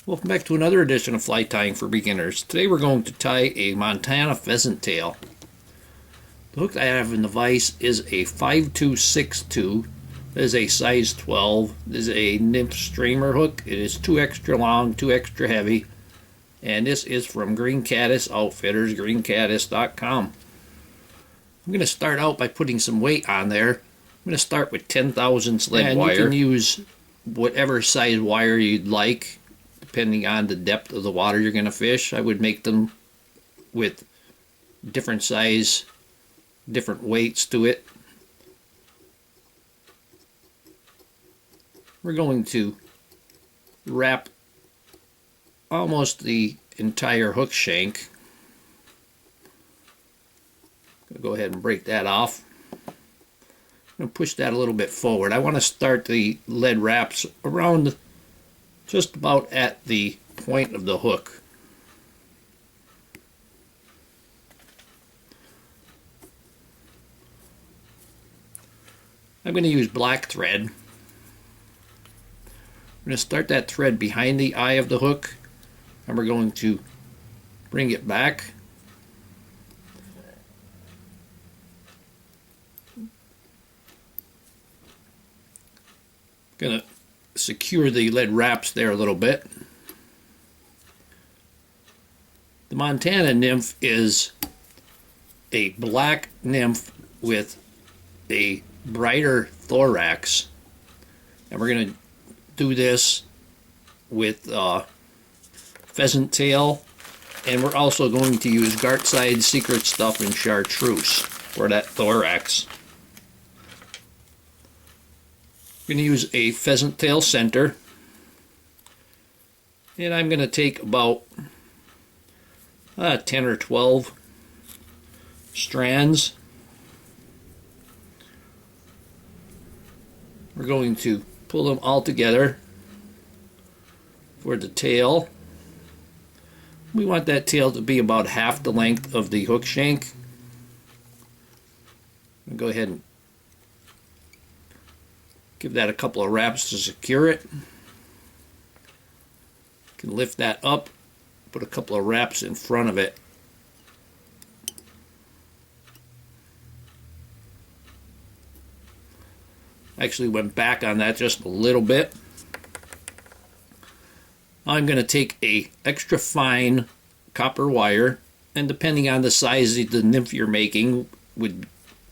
Welcome back to another edition of Fly Tying for Beginners. Today we're going to tie a Montana pheasant tail. The hook I have in the vise is a 5262. It is a size 12. This is a Nymph streamer hook. It is 2 extra long, 2 extra heavy. And this is from Green Caddis Outfitters, greencaddis.com. I'm going to start out by putting some weight on there. I'm going to start with 10 thousandths lead wire. You can use whatever size wire you'd like, depending on the depth of the water you're going to fish. I would make them with different size, different weights to it. We're going to wrap almost the entire hook shank. I'll go ahead and break that off. I'm going to push that a little bit forward. I want to start the lead wraps around just about at the point of the hook. I'm going to use black thread. I'm going to start that thread behind the eye of the hook, and we're going to bring it back. Going to secure the lead wraps there a little bit. The Montana Nymph is a black nymph with a brighter thorax, and we're going to do this with pheasant tail, and we're also going to use Gartside Secret Stuff and Chartreuse for that thorax. I'm going to use a pheasant tail center, and I'm going to take about 10 or 12 strands. We're going to pull them all together for the tail. We want that tail to be about half the length of the hook shank. I'll go ahead and give that a couple of wraps to secure it. You can lift that up, put a couple of wraps in front of it. Actually went back on that just a little bit. Now I'm going to take a extra fine copper wire, and depending on the size of the nymph you're making would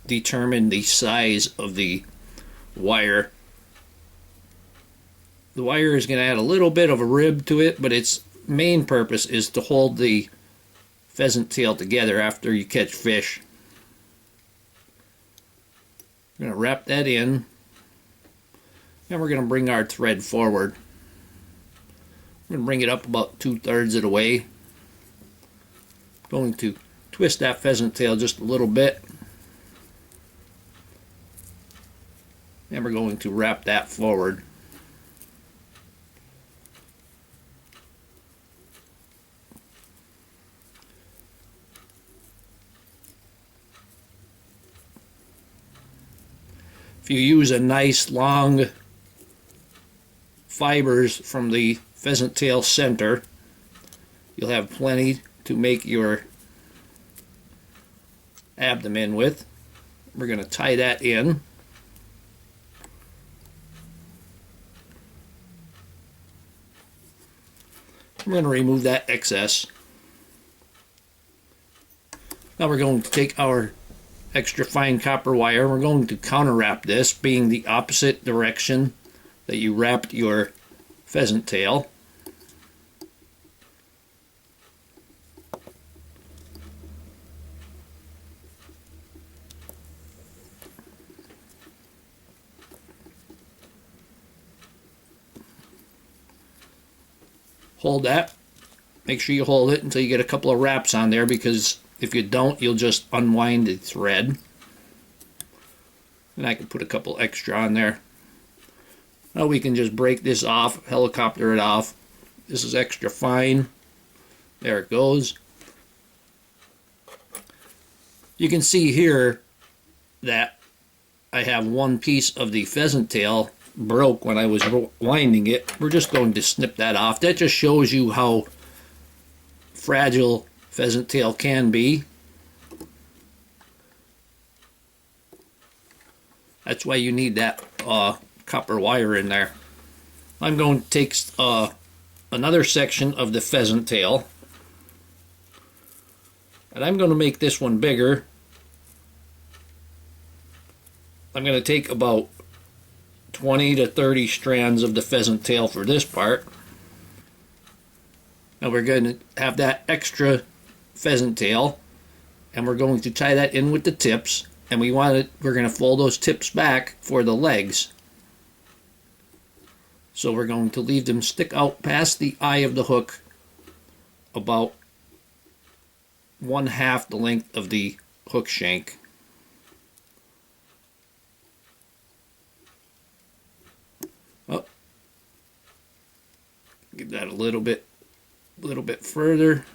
determine the size of the wire. The wire is going to add a little bit of a rib to it, but its main purpose is to hold the pheasant tail together after you catch fish. We're going to wrap that in, and we're going to bring our thread forward. We're going to bring it up about 2/3 of the way. Going to twist that pheasant tail just a little bit, and we're going to wrap that forward. If you use a nice long fibers from the pheasant tail center, you'll have plenty to make your abdomen with. We're going to tie that in. I'm going to remove that excess. Now we're going to take our extra fine copper wire. We're going to counter wrap this, being the opposite direction that you wrapped your pheasant tail. Hold that. Make sure you hold it until you get a couple of wraps on there, because if you don't, you'll just unwind the thread. And I can put a couple extra on there. Now we can just break this off, helicopter it off. This is extra fine. There it goes. You can see here that I have one piece of the pheasant tail broke when I was winding it. We're just going to snip that off. That just shows you how fragile pheasant tail can be. That's why you need that copper wire in there. I'm going to take another section of the pheasant tail, and I'm going to make this one bigger. I'm going to take about 20 to 30 strands of the pheasant tail for this part. Now we're going to have that extra pheasant tail, and we're going to tie that in with the tips, and we're going to fold those tips back for the legs. So we're going to leave them stick out past the eye of the hook about 1/2 the length of the hook shank. Oh, give that a little bit further.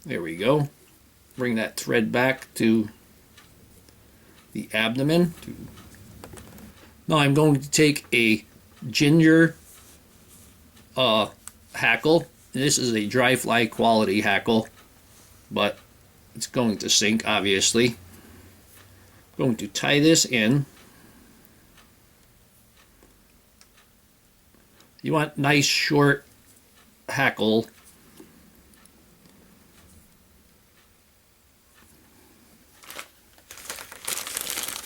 There we go. Bring that thread back to the abdomen. Now I'm going to take a ginger hackle. This is a dry fly quality hackle, but it's going to sink, obviously. I'm going to tie this in. You want nice short hackle.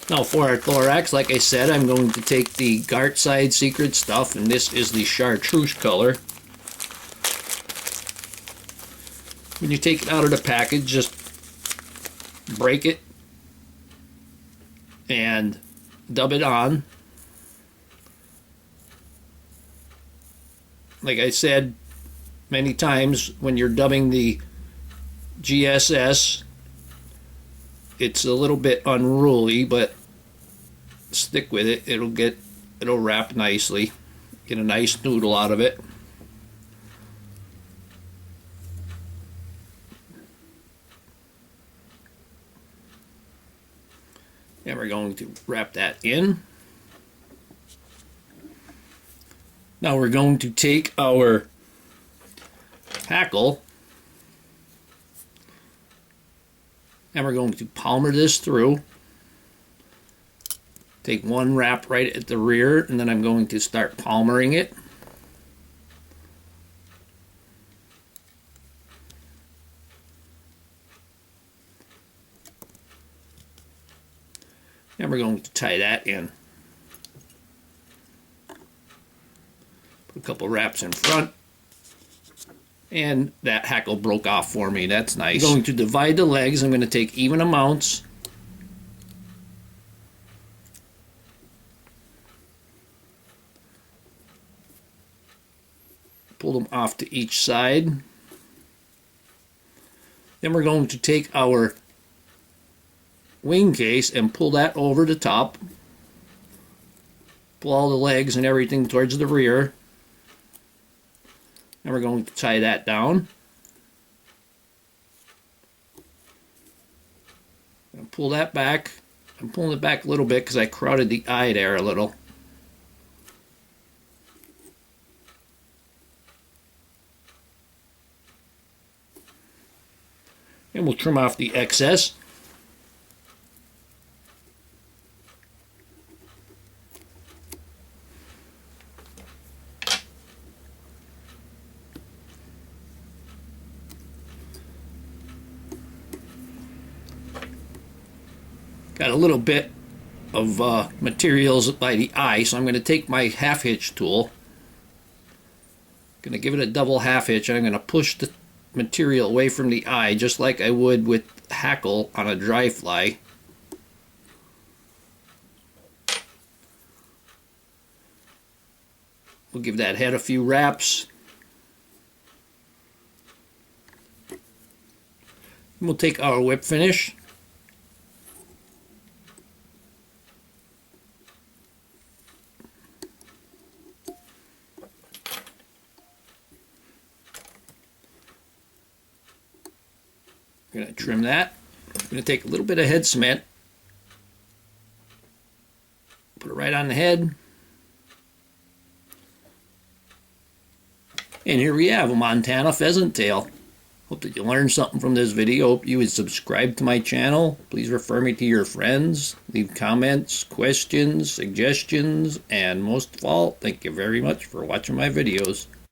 Now for our thorax, like I said, I'm going to take the Gartside Secret Stuff, and this is the chartreuse color. When you take it out of the package, just break it and dub it on. Like I said many times, when you're dubbing the GSS, it's a little bit unruly, but stick with it. It'll wrap nicely. Get a nice noodle out of it. And we're going to wrap that in. Now we're going to take our hackle and we're going to palmer this through. Take one wrap right at the rear, and then I'm going to start palmering it. And we're going to tie that in. Put a couple wraps in front. And that hackle broke off for me. That's nice. I'm going to divide the legs. I'm going to take even amounts. Pull them off to each side. Then we're going to take our wing case and pull that over the top. Pull all the legs and everything towards the rear. And we're going to tie that down. And pull that back. I'm pulling it back a little bit because I crowded the eye there a little. And we'll trim off the excess. Got a little bit of materials by the eye, so I'm going to take my half hitch tool. Going to give it a double half hitch, and I'm going to push the material away from the eye just like I would with hackle on a dry fly. We'll give that head a few wraps. And we'll take our whip finish. We're going to trim that. I'm going to take a little bit of head cement, put it right on the head. And here we have a Montana pheasant tail. Hope that you learned something from this video. Hope you would subscribe to my channel. Please refer me to your friends. Leave comments, questions, suggestions, and most of all, thank you very much for watching my videos.